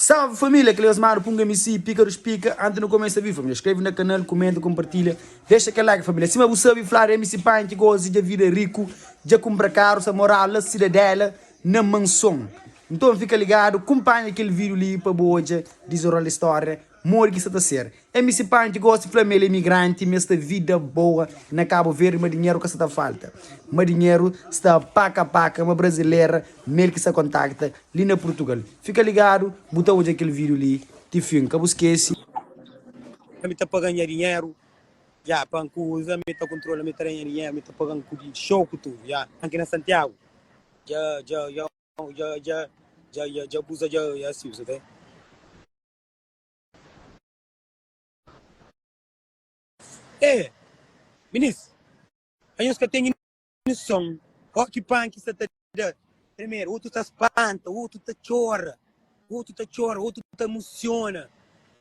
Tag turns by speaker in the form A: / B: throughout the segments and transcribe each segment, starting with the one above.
A: Salve família, que Osmar, Punga MC, Pícaros Pica. Antes não começa a vir, família, inscreve no canal, comenta, compartilha. Deixa aquele like, família. Se você sabe falar MC Pai, que gosta de vida rico, de comprar carro, essa moral, a cidadela, na mansão. Então fica ligado, acompanha aquele vídeo ali para boja, diz a história, morre que está a ser. MC Pai, que gosta de família imigrante, mas esta vida boa, na Cabo Verde, mas dinheiro que está falta. Mas dinheiro está paca, uma brasileira, mel que se contacta, ali na Portugal. Fica ligado, bota hoje aquele vídeo ali, te finca, esquece.
B: Me está pagando dinheiro, já, para coisa, me está controlando, me está ganhando dinheiro, me está pagando show com tudo, já. Aqui na Santiago, já abusa, já se usa, tá? Ministro, aí os que têm noção, ó que pan que você está primeiro, outro está espanta, outro está chora, outro está emociona,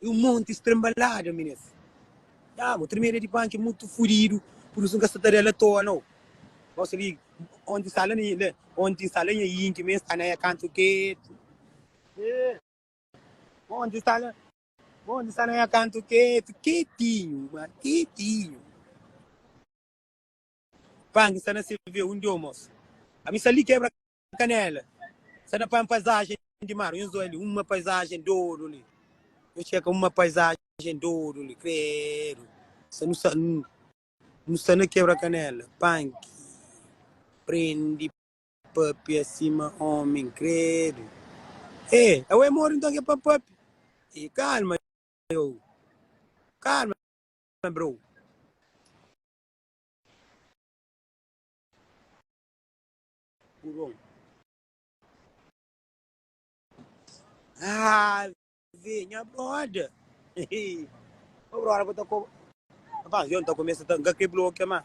B: e um monte estrembalado, ministro. Já, o primeiro de pan que é muito furido, por isso que você está relatório, não. Você liga, onde está aí, que mesmo está na canto que, onde está na canto quietinho, mano, quietinho. Pang, está na CV, moço. A missa ali quebra a canela. Está na paisagem de mar, eu sou ali, uma paisagem de ouro ali. Eu chego uma paisagem de ouro ali, credo. Você não está na quebra a canela. Pang, prende papi acima, homem, credo. Eu moro então que é para papi. Calma, calma, bro. Venha, brother. Ô, brother, eu tô com... Rapaz, eu não tô começando a que bloco, mas...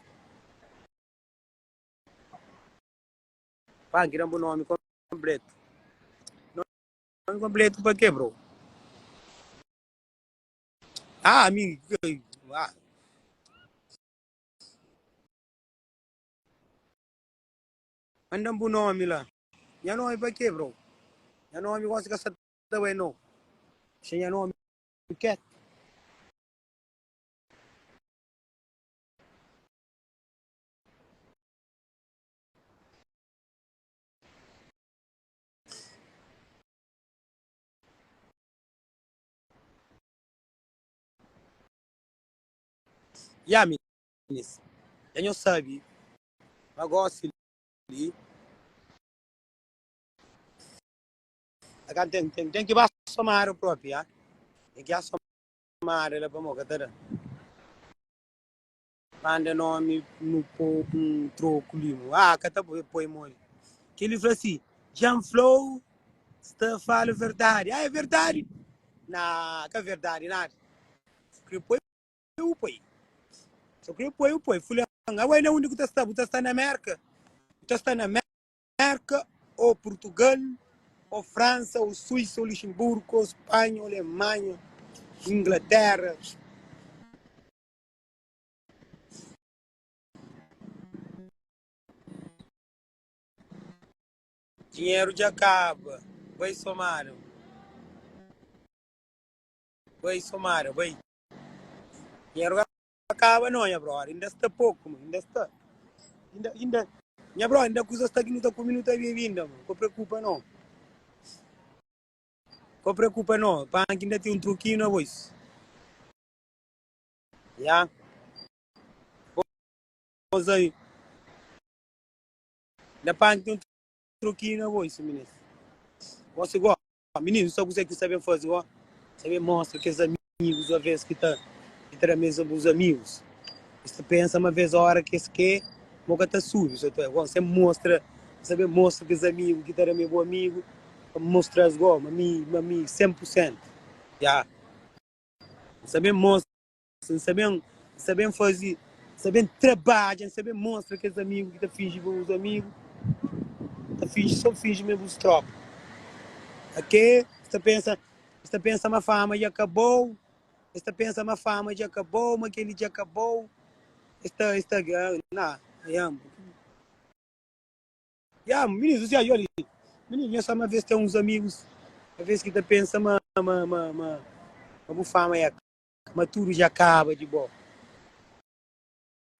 B: Pá, querendo o nome completo. Nome completo para quê, bro? Amigo. Manda um nome lá. Minha nome para quê, bro? Minha nome gosta de gastar também, não. Minha nome quer. E a meninas? Já não sabe. Mas gosta ali. Tem que somar o próprio, já. Tem que somar ela para moca, tá? Manda nome no troco limo. Cata põe mole. Que ele falou assim, Jean Flow, está falando verdade. É verdade. Não, que é verdade, nada. Só que põe. Fulano, agora é o único que está na América. Está na América, ou Portugal, ou França, ou Suíça, ou Luxemburgo, ou Espanha, ou Alemanha, Inglaterra. Dinheiro já acaba. Vai somar. Vai. Dinheiro acaba não, minha bro. Ainda está pouco, mano. Ainda. Minha bro, ainda custa estar aqui no com minuto bem-vinda, mano. Não preocupa não. Não preocupa não. Para que ainda tem um truquinho na voz. Já? Pois aí. Ainda para que tem um truquinho na voz, menino. Você gosta? Menino, só você que sabe fazer, ó. Sabe, mostra que os amigos, a vez que tá na mesa dos amigos. Você pensa uma vez a hora que esse que boca tá sujo. Você mostra que os amigos que estão meu amigo, mostra as gomas, mami 100%. Já. Saber mostra, saber fazer, saber trabalhar, saber mostra que os amigos que tá finge os amigos, só finge mesmo os tropas. Aqui, você pensa uma fama já acabou, você pensa uma fama já acabou, mas aquele já acabou. Menino, você olha, menino, só uma vez tem uns amigos, uma vez que você pensa, mas bufama ya maturo já acaba de boa.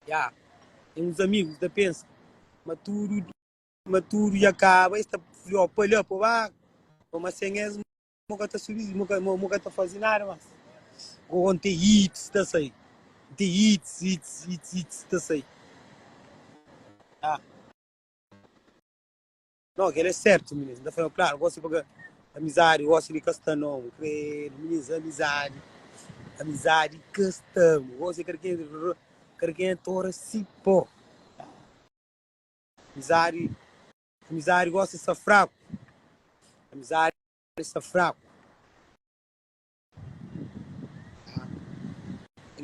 B: Já, tem uns amigos da pensa, maturo já acaba, está filho palha por lá, mas sem esse nunca tá subindo, nunca tá fazendo nada mas. Ontem hits tá aí, tem hits tá aí. Ah, não, aquele é certo, menino. Ainda falando, claro, gosto de pagar amizade, gosto de castanão, credo, menino, amizade, castamo, gosto de quem é tora se pô. Amizade, gosta de ser fraco, amizade, ser fraco.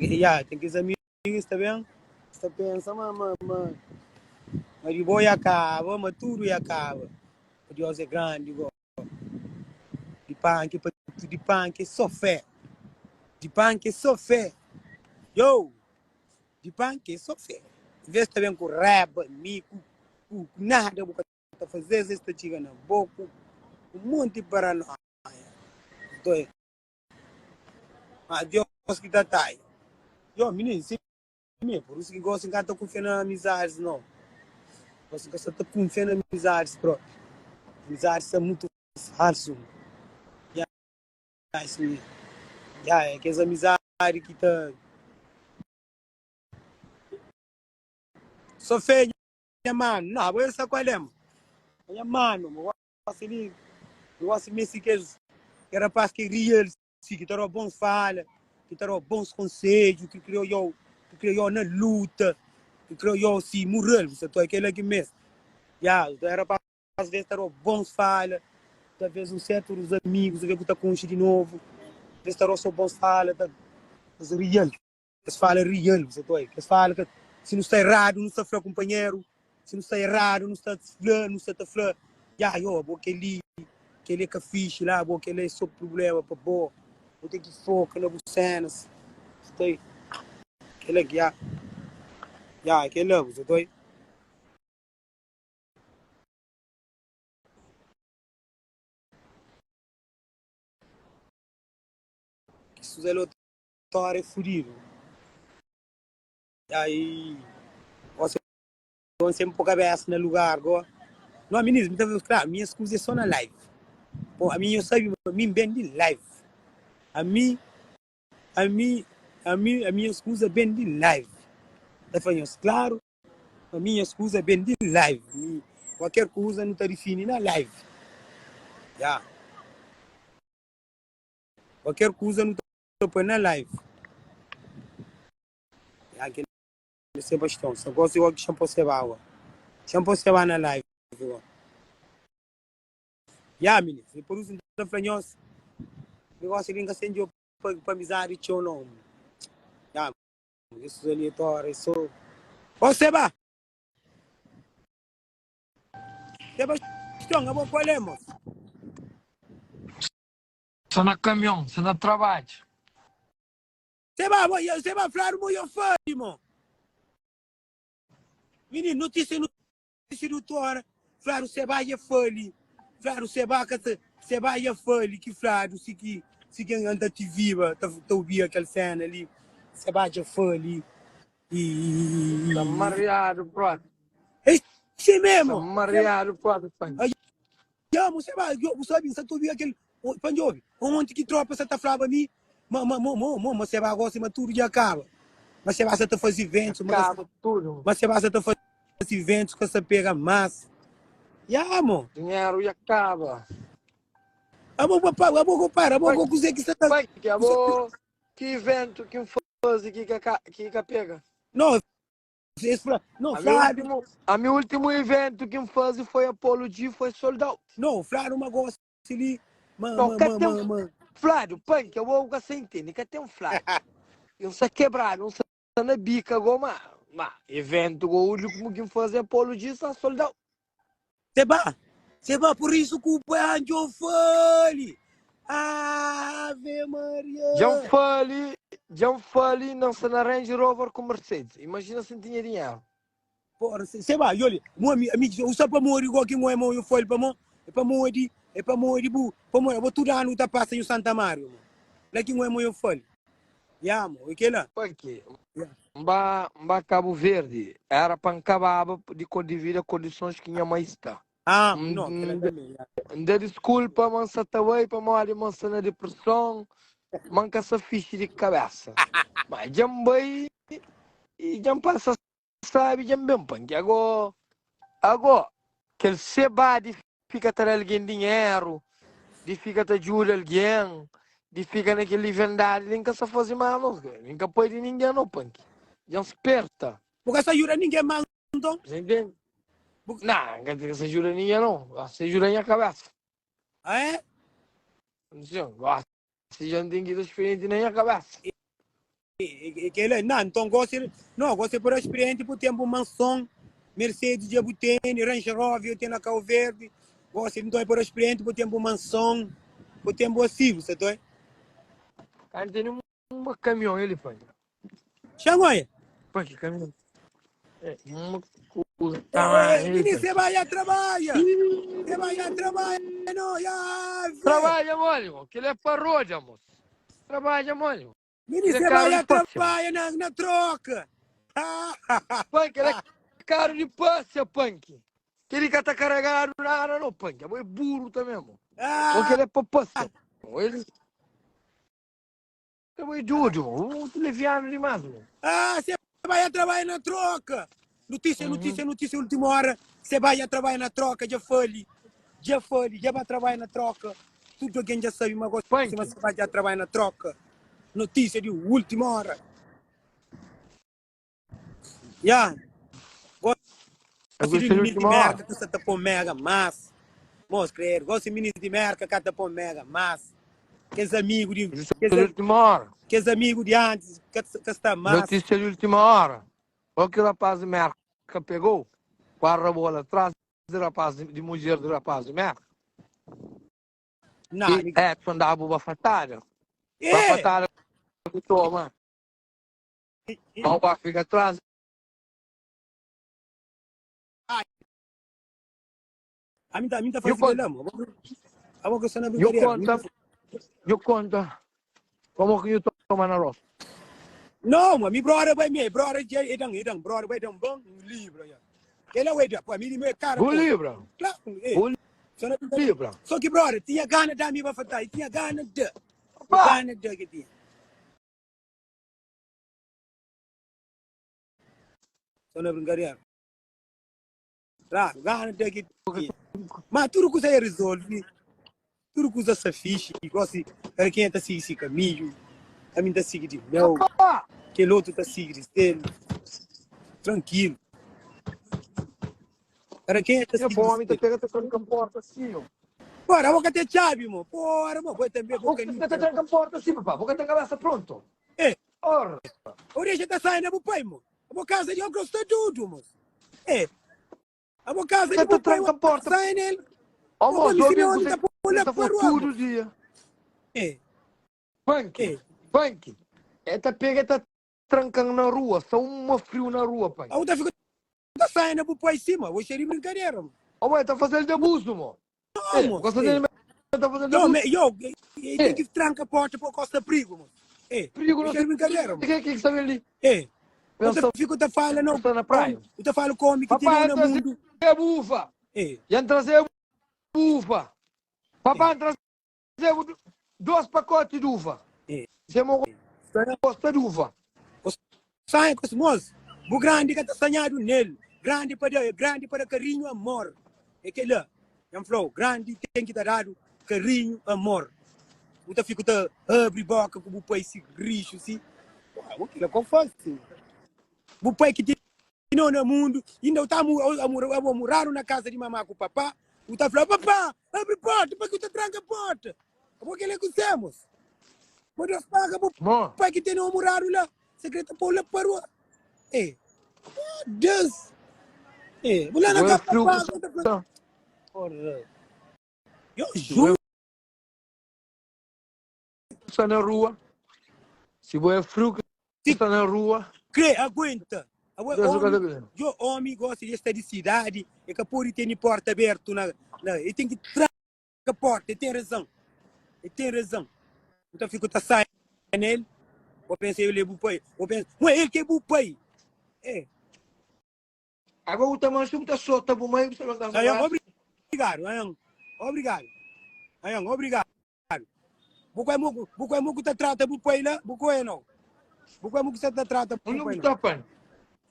B: Yeah, tem que os amigos, tá bem? Você pensa, mas de boa e acaba, mas tudo e acaba. Deus é grande, de punk, só fé. De punk, só fé. Yo, de punk, só fé. Em vez de também com raba, mico, com nada, vou fazer esta chiga na boca, um monte de paranoia. Então, Deus que tá aí. Yo, menino, sim, por isso que gosto de cantar confiar nas amizades, não. Gosto de estar confiando nas amizades, bro. Amizades são muito falsas. Assim, é que as amizades que tá. Só feia, mano. Não, vou essa qual é, minha mano. Eu gosto de que rapaz que real, que tem bons fala, que tem bons conselhos, que criou eu na luta, que criou eu assim, moral, você tá aquele que mesmo. Já, então rapaz às vezes tem bons fala, talvez um certo dos amigos, ver que tá com de novo, às vezes tem só bons fala, tá real, que fala real, você tá aí, que fala que se não está errado, não está flor companheiro, se não está errado, não está flor, não está flor, já, eu, aquele que fixe lá, aquele é só problema para boa, eu tenho que focar nas cenas, sei, aquele que aquele é, você tá aí, que se você não é furido, e aí, você sempre por cabeça no lugar, agora, não, menino, claro, minhas coisas são na live, pô, a mim eu sei, a mim bem de live, a mim, a minha escusa é bem de live. Tá falando, claro, a minha escusa é bem de live. Qualquer coisa não está definindo na live. Yeah. Qualquer coisa não está põe na live. Yeah, que é Sebastião, só gosto de que shampoo Sebawa. Shampoo Sebawa na live. Yeah, menino, e por isso não está falando, eu gosto de acender para amizade e tchau não. Yeah, isso é aleatório, isso. Ô, Seba! Sebastião, qual é, moço?
C: Só na caminhão, só na trabalho.
B: Você vai falar muito fã, irmão. Menino, notícia do Tora. Claro, você vai a folha. Claro, você vai a folha. Que claro, se que anda te viva, tá ouvir aquela cena ali. Você vai a folha.
C: Tá mareado, brother.
B: É isso
C: Tá
B: mesmo.
C: mareado, brother.
B: Você vai, você sabe, você ouvir aquele. Panjove, ontem que tropa você tá falando a mim. Você vai agora, mas tudo já acaba. Mas você vai fazer eventos.
C: Acaba tudo.
B: Mas você vai fazer eventos que você pega massa. Amor.
C: Dinheiro e acaba.
B: Amor, cozer que você tá.
C: Pai, que evento que faz que pega?
B: Não,
C: A meu último evento que faz foi Apollo G, foi sold out.
B: não, Flávio, uma gosta ali.
C: Não, Flávio, pai, que eu vou sem entender, que tem Flávio. Eu sei quebrar, não sei na bica, mas evento, o último que faz Apollo G, está sold out.
B: Seba, por isso que o Banjo foi. Ave Maria.
C: John Foley não se na Range Rover com Mercedes. Imagina se não tinha dinheiro.
B: Porra, Seba, olha, amigo, eu só para morrer igual que eu foi para morrer. É para morrer, eu vou tudo ano, tá passa em Santa Maria, mano. Daqui não é muito fã. Já, mano, o que lá?
C: Punk,
B: Yeah.
C: mba Cabo Verde, era para acabar de devido a condições que minha mãe está.
B: Ah, não, que lá também.
C: De desculpa, mansa também, para morrer, mansa na depressão, manca essa ficha de cabeça. Mas jambei, e já passa, sabe, já bem, punk. Agora, que ele se bate, fica ter alguém dinheiro, de fica ter ajuda alguém, de fica naquele vendado, nunca se faz mal, nunca pode ninguém, não, punk. Já esperta.
B: Porque essa jura ninguém mais, então.
C: Você entende? Não, não se ajuda ninguém, não. Se ajuda a minha cabeça.
B: Ah, é?
C: Não, se já não tem que ir experiente na minha cabeça.
B: Que ele, não, então gosto por experiente por tempo mansão, Mercedes de Butene, Range Rover, eu tenho na Cabo Verde, gosto então por experiente por tempo mansão, por tempo assim, você tá?
C: Cara, tem caminhão, ele, punk.
B: Xangoia.
C: Punk, caminhão. É, uma coisa. Tá,
B: Menino, você vai a trabalhar. Você vai a trabalhar, não, já.
C: Trabalha, mano, que ele é paródia, moço. Trabalha, mano.
B: Menino, você vai a trabalhar na troca.
C: Punk, ele é caro de passe, punk. Que ele tá carregado nada, não, punk. É burro também, mano. Porque ele é pra passe. Ele é muito duro, mano. Leviano demais, mano.
B: Você vai a trabalhar na troca. Notícia, última hora. Você vai a trabalhar na troca, já foi, já vai trabalhar na troca. Tudo alguém já sabe, mas você vai a trabalhar na troca. Notícia de última hora. Já. Gosto de menino de merda, que você tá por mega massa. Moço, creio. Gosto de menino de merda, que tá por mega massa. Que é amigo de... Que é amigo de antes, que está massa.
C: Notícia de última hora. Olha que o rapaz de merda pegou. Guarda a bola atrás do rapaz, de mulher do rapaz de merda.
B: Não,
C: e Edson da Buba Fatária. Fatária que toma. O bar fica atrás.
B: A mim tá fazendo amor. A boca só na brincadeira.
C: Eu conto. Como que eu tomo na roça?
B: Não, mas meu brother vai me, brother já brother vai dar um bom livro já. Ele vai dar, para mim me cara.
C: O livro.
B: Claro,
C: o livro.
B: Só que brother, tinha gana da minha fatai, tinha gana de que tinha. Só na brincadeira. Claro, gana de que tinha. Mas tudo que você resolve, tudo que você fixe, gosta, para quem está se caminho, a mim está seguindo meu, que o outro está seguindo dele, tranquilo. Para quem está seguindo.
C: Bom, a mim está pegando a porta assim, ó.
B: Bora, vou ter chave, mo. Bora, mo, vou também vou
C: canito. Vou ter a porta assim, papá. Vou ter a cabeça pronto. Ora.
B: Origem tá saindo pro pai, mo. A boa casa de óculos está tudo, mo. A boa casa de
C: meu pai a porta.
B: Sai nele.
C: Ó, moço,
B: você tá
C: por tudo dia. Punk. Esta pega tá trancando na rua, só uma frio na rua, pai.
B: A outra fica tá saindo pro pai em cima, vou chegar de brincadeira, mo.
C: Ó, mãe, tá fazendo de abuso, mo.
B: Não, mo.
C: Tá fazendo de abuso.
B: Tem que trancar a porta por costa perigo, mo.
C: Perigo não
B: sei brincadeira, mo.
C: O que está ali?
B: Você fica te falando, não.
C: Tá na praia.
B: Você fala como que tem no mundo.
C: É bufa. E trazer uva. Papai trazer 2 pacotes de uva. Você gosta de uva.
B: Sai com os moços. O grande que está sanhado nele. Grande para carinho, amor. É que lá. É um grande tem que dar dado carinho, amor. Você fica te abre boca com o pai se rijo, assim. O que é confuso, sim. O pai que tem no mundo, ainda está a morar na casa de mamãe com o papá. O tá falando, papá, abre porta, para que você tranca a porta. O que é que temos? Pode pagar o pai que tem no morar lá. Secreta Paula Parua. Deus. Vou lá na casa. Eu juro.
C: Está na rua. Se você é frio, está na rua.
B: Aguenta. Eu, homem, gosto de estar de cidade. É que pode ter porta aberta. E tem que trancar porta, ele tem razão. Ele tem razão. Então fico tá saindo nele. Eu pensei, ele é bupai. Eu pensei, não é ele que é bupai. É.
C: Agora o tamanho está solta, o meio você não dá
B: Ayang, obrigado, Ayang. Obrigado. Ayang, obrigado. Bukai mo kita trata bupai lá, bukai não. Bukai mo kita trata
C: Onde
B: bupai
C: está, pai?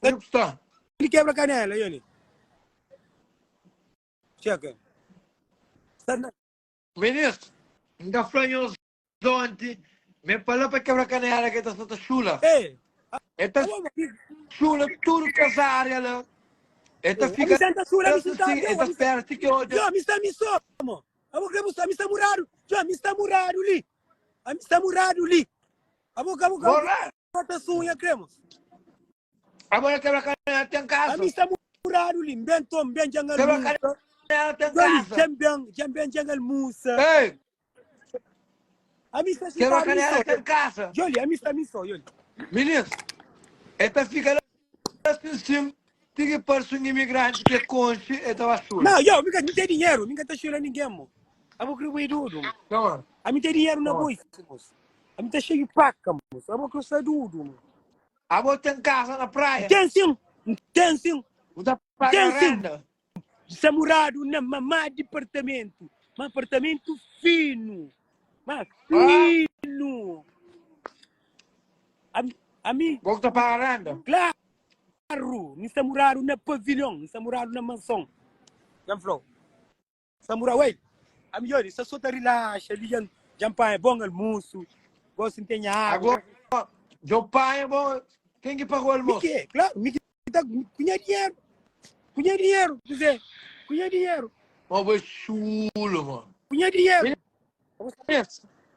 C: Onde está?
B: Ele quebra canela, ele. Chega.
C: Ministro, ainda franhos ontem, me falou para quebrar canela que está chula.
B: Ei,
C: Esta chula, tudo casária lá. Esta fica assim, esta perto que hoje.
B: Jo, me está me somo. Amo que me está murado. Jo, me está murado ali. Me está murado ali. Amo. Bota sunha cremos.
C: Agora quebra canela tem casa.
B: Me está murado ali. Bem tom, bem jangal.
C: Quebra canela tem casa.
B: Bem jangal musa.
C: Ei,
B: Me está
C: quebra canela tem casa.
B: Joli, me está me so, Joli.
C: Ministro, esta fica lá assim, tem que parecer um imigrante que é conche, esta vai chula.
B: Não, eu, me tem dinheiro, me tá chulando ninguém, mo. Amo que eu tudo.
C: Não,
B: Me tem dinheiro na bolsa, moço. Me tá cheio de paca, moço. Amo que eu saio tudo, mo.
C: agora tem casa na praia.
B: Tem sim.
C: Você paga renda.
B: Samurado na mamá departamento. Um apartamento fino. Mas fino. A mim,
C: Você paga renda.
B: claro. Me samurado na pavilhão. Me samurado na mansão. Já falou. Samurado, wait. A mim, olha, só tá relaxa. Ali, já é bom almoço. Gosto de ter água.
C: Agora, o pai é bom. Quem que pagou o almoço?
B: Mickey, claro. Mickey tá com dinheiro. Com dinheiro, dizer. Com dinheiro.
C: Mas foi chulo, mano.
B: Com dinheiro.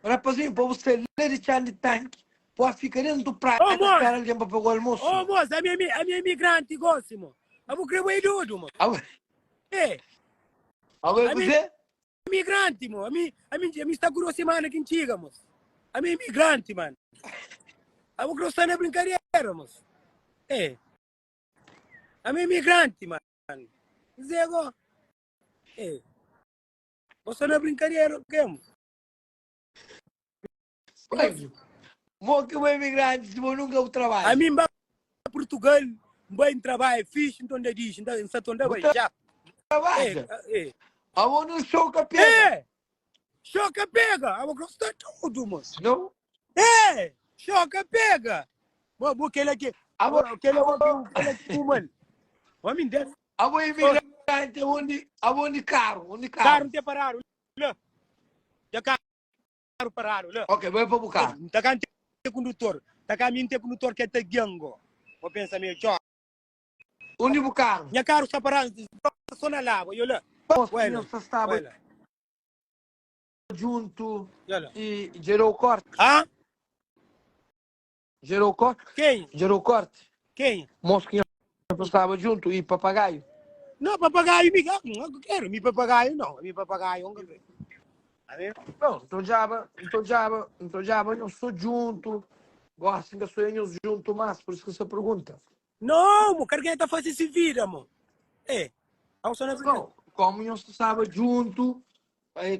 C: Rapazinho, para você ler de chá de tanque, pode ficar dentro do praia
B: Ô, moço.
C: para alguém para pagar o almoço.
B: Ô, moço, a minha imigrante gosta, mo. Eu vou crer o tudo, mo. É,
C: Agora você?
B: imigrante, mo. A mim está com semana que chega, moço. A minha imigrante, mano. Eu vou crer na brincadeira, moço. É. A minha imigrante, mano. Dizer agora. É. Você não é brincadeira, o que, moço?
C: Vou que o imigrante, se eu nunca trabalho.
B: A mim vai para Portugal, vai trabalhar, fiz, então ainda diz, então ainda vai já.
C: Trabalho.
B: É.
C: Eu não sou capeta.
B: É! Choca pega! Eu vou gostar tudo, moço.
C: Não?
B: É! Choca pega! Vou aquele aqui. Aquele aqui, mano. Vamos entender.
C: O imigrante onde carro?
B: Carro não tem parado. Já carro parado.
C: Ok, vai para o carro.
B: Tá cá tem condutor. Tá cá tem condutor que é gango. Vou pensar meio tchau.
C: Onde o carro?
B: Minha carro está parado. Só na lava. Eu lá.
C: Você estava junto
B: Olha.
C: e gerou corte.
B: Ah?
C: Gerou corte?
B: Quem?
C: Gerou corte.
B: Quem?
C: Moço que estava junto e papagaio.
B: Não, papagaio, não quero. Me papagaio, não. Me papagaio, não quero.
C: Não, então já, eu sou junto. Gosto que sonhos junto, mas por isso que você pergunta.
B: Não, mo, cara, quem tá fazendo se vira, mo. É.
C: Não, como eu estava junto,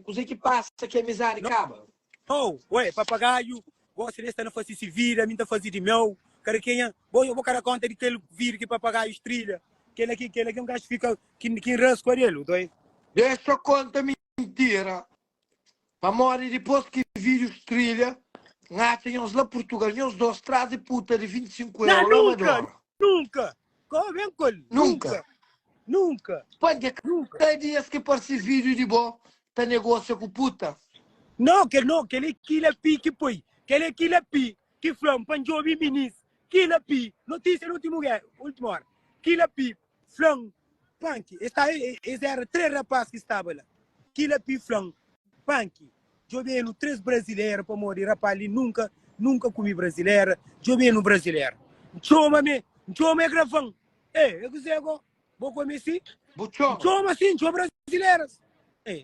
C: coisa que passa que a amizade acaba.
B: Oh, ué, papagaio, gosta de estar na fazendo se vira, me tá fazendo de meu. Cara, quem é? Bom, eu vou cara conta de aquele vira que papagaio estrela. Aquele aqui é um gajo que fica, que rasca ele, dois.
C: Deixa eu contar mentira. Para morrer depois que vídeo estrela, lá tem uns lá Portugal, uns dois trazem puta de 25
B: não,
C: euros.
B: nunca. Como vem com ele? Nunca.
C: Pode ter dias que parece vídeo de bom, tá negócio com puta.
B: Não, que ele quila pi que põe. Que ele quila pi, que flam, panjobi ministro. Quila pi, notícia no última hora. Quila pi, flam, punk. Esse era 3 rapazes que estavam lá. Quila pi, flam, punk. Eu vejo 3 brasileiros para morrer, rapaz, ali nunca comi brasileira. Eu vejo brasileiro. Chama gravão. Eu quiser agora. Vou comer assim. Chama assim, chama brasileiras.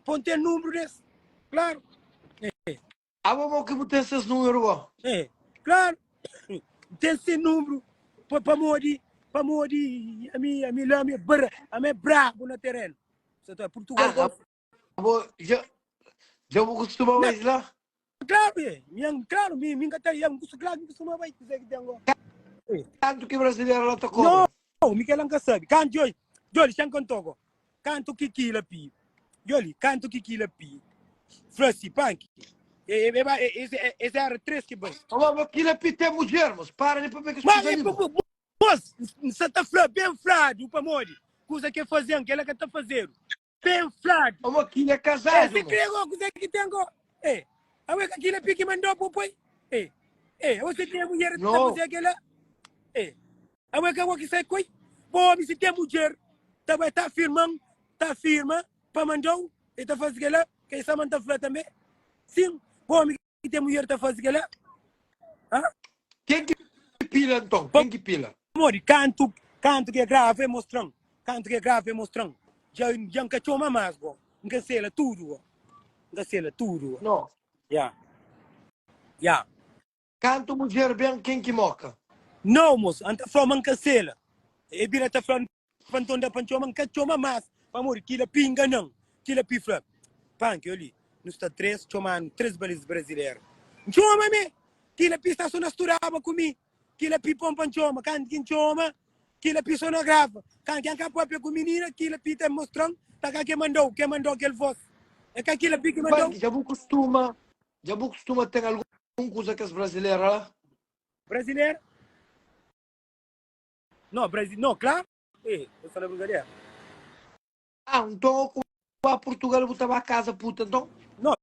B: Ponte o número desse. Claro.
C: Vamos que botar esses números.
B: Claro. Tem esse número para morrer. A minha brabo no terreno. Portugal.
C: Já vou costumar mais lá.
B: Claro, claro, minha até yang custo claro, custo mais vai dizer que tem agora.
C: Tanto que brasileiro lá tá
B: Não,
C: cobra.
B: Miquel não sabe. Canto Joli, sem contogo. Canto que la pi. Joli, canto que la pi. Frasi, punk. Esse era três que bem.
C: Mas aquilo é pité mulher, mas para nem para ver que
B: Mas
C: escuta
B: é
C: ali.
B: moço, você tá bem flado, para morrer. Coisa que fazendo, que ela que tá fazendo. Bem flado.
C: Mas aquilo é
B: É,
C: casado,
B: você crê agora, coisa que tem agora. É, a ver que aquilo é pique mandou pro pai. Você tem a mulher que tá
C: não.
B: fazendo aquela. A ver que agora que sai coi. Pô, se tem mulher, tá firmando, tá firma, para mandar, e tá fazendo aquela, que essa man tá flado também. Sim, pô, que tem mulher tá fazendo aquela. Ah?
C: Quem que pila então? Quem que pila?
B: Mori, canto que é grave é mostrando. Canto que é grave é mostrando. Já nunca chama mais, go. Nunca sei lá tudo, go. Nunca sei lá tudo.
C: Não.
B: Já.
C: Canto mulher bem, quem que moca?
B: Não, moço, anta flor nunca sei lá. E bira ta flor pantonda panchoma nunca chama mais. Amor, kila pinga não. Kila pifla. Panque ali. Nos está três chamando três balizes brasileiros. Chama me. Kila pista só nasturava comigo. Kila pipom panchoma, canto quem chama. Kila piso na grava. Canto quem capua com menina, kila pita mostrando. Tá cá que mandou aquele voz. É que aquilo pique mandou.
C: Já vou costuma ter algum coisa que as brasileiras lá?
B: Brasileiro? Não, não, claro. Eu falei brasileiro.
C: Então a Portugal botava a casa puta, então?
B: Não,